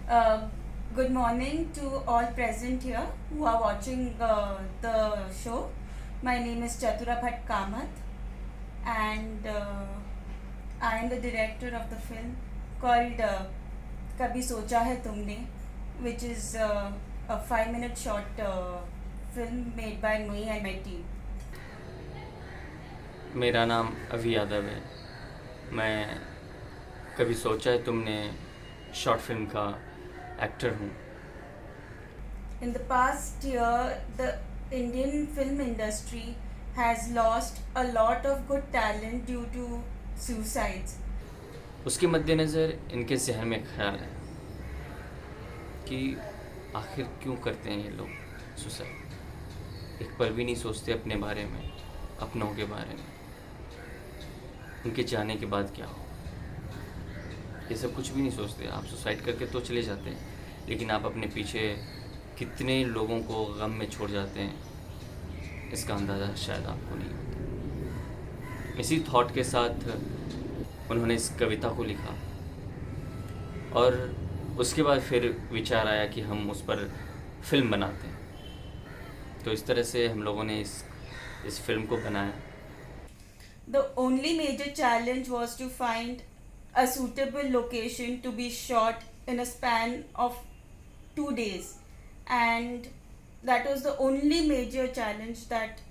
Uh, Good morning to all present here who are watching the show. My name is Chatura Bhatt Kamath, and I am the director of the film called Kabhi Socha Hai Tumne, which is a 5-minute short film made by me and my team. मेरा नाम अभी यादव है। मैं कभी सोचा है तुमने short film का एक्टर हूँ। In the past year, the Indian film industry has lost a lot of good talent due to suicides. उसके मद्देनज़र इनके जहन में ख्याल है कि आखिर क्यों करते हैं ये लोग सुसाइड। एक पल भी नहीं सोचते अपने बारे में, अपनों के बारे में, उनके जाने के बाद क्या हो। ये सब कुछ भी नहीं सोचते। आप सुसाइड करके तो चले जाते हैं, लेकिन आप अपने पीछे कितने लोगों को गम में छोड़ जाते हैं, इसका अंदाज़ा शायद आपको नहीं होता। इसी थॉट के साथ उन्होंने इस कविता को लिखा और उसके बाद फिर विचार आया कि हम उस पर फिल्म बनाते हैं। तो इस तरह से हम लोगों ने इस फिल्म को बनाया। The only major challenge was to find a suitable location to be shot in a span of 2 days, and that was the only major challenge that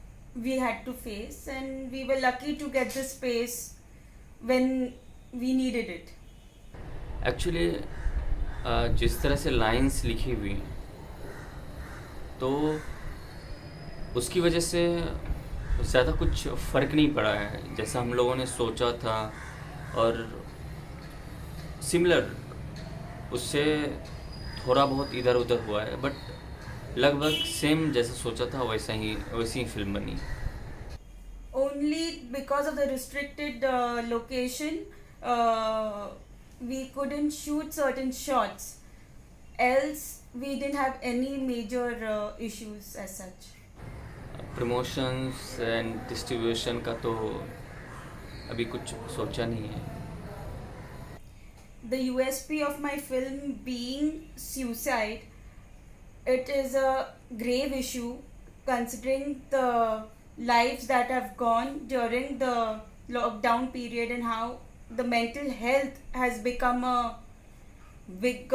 we had to face, and we were lucky to get the space when we needed it. Actually जिस तरह से lines लिखी हुई हैं, तो उसकी वजह से ज़्यादा कुछ फ़र्क नहीं पड़ा है जैसा हम लोगों ने सोचा था, और सिमिलर उससे थोड़ा बहुत इधर उधर हुआ है, बट लगभग सेम जैसा सोचा था वैसी ही फिल्म बनी। Only because of the restricted location, we couldn't shoot certain shots. Else, we didn't have any major issues as such. Promotions and distribution का तो अभी कुछ सोचा नहीं है। The USP of my film being suicide, it is a grave issue considering the lives that have gone during the lockdown period and how the mental health has become a big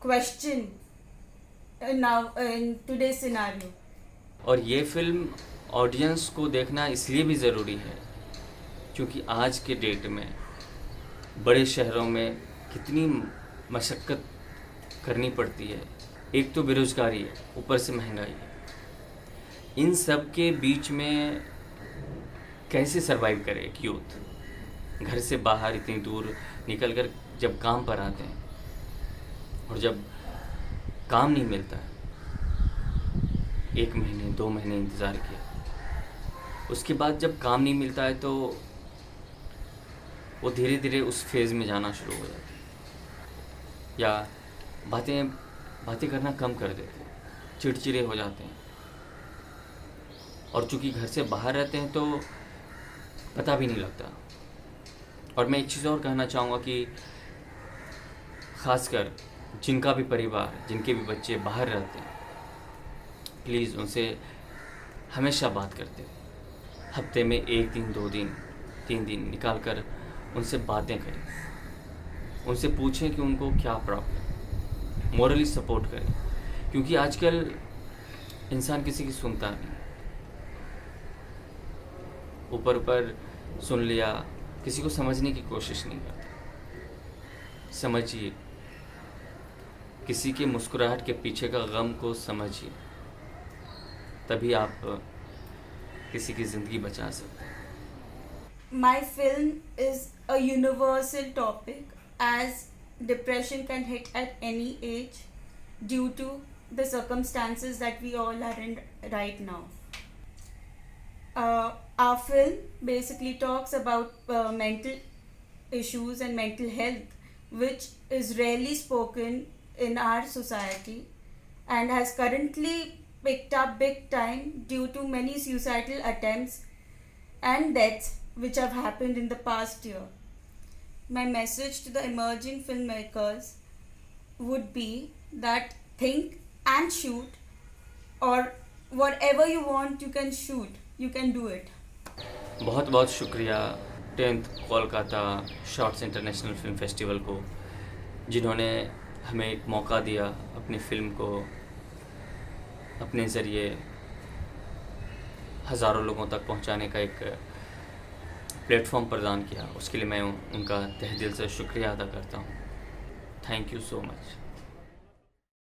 question now in today's scenario. और ये film audience को देखना इसलिए भी ज़रूरी है क्योंकि आज के डेट में बड़े शहरों में कितनी मशक्क़त करनी पड़ती है। एक तो बेरोज़गारी है, ऊपर से महंगाई है। इन सब के बीच में कैसे सरवाइव करे एक यूथ। घर से बाहर इतनी दूर निकल कर जब काम पर आते हैं, और जब काम नहीं मिलता है, 1 महीने 2 महीने इंतज़ार किया, उसके बाद जब काम नहीं मिलता है तो वो धीरे धीरे उस फेज़ में जाना शुरू हो जाता है, या बातें करना कम कर देते हैं, चिड़चिड़े हो जाते हैं। और चूँकि घर से बाहर रहते हैं तो पता भी नहीं लगता। और मैं एक चीज़ और कहना चाहूँगा कि ख़ासकर जिनका भी परिवार, जिनके भी बच्चे बाहर रहते हैं, प्लीज़ उनसे हमेशा बात करते हैं। हफ्ते में 1 दिन 2 दिन 3 दिन निकाल कर उनसे बातें करें, उनसे पूछें कि उनको क्या प्रॉब्लम, मोरली सपोर्ट करें, क्योंकि आजकल इंसान किसी की सुनता नहीं। ऊपर सुन लिया, किसी को समझने की कोशिश नहीं करता। समझिए, किसी के मुस्कुराहट के पीछे का गम को समझिए, तभी आप किसी की ज़िंदगी बचा सकते हैं। My film is a universal topic as depression can hit at any age due to the circumstances that we all are in right now. Our film basically talks about mental issues and mental health, which is rarely spoken in our society and has currently picked up big time due to many suicidal attempts and deaths which have happened in the past year. My message to the emerging filmmakers would be that think and shoot, or whatever you want, you can shoot, you can do it. बहुत बहुत शुक्रिया 10th Kolkata shorts international film festival को, जिन्होंने हमें एक मौका दिया अपनी फ़िल्म को अपने ज़रिए हज़ारों लोगों तक पहुंचाने का एक प्लेटफॉर्म प्रदान किया। उसके लिए मैं उनका तहे दिल से शुक्रिया अदा करता हूं। Thank you so much.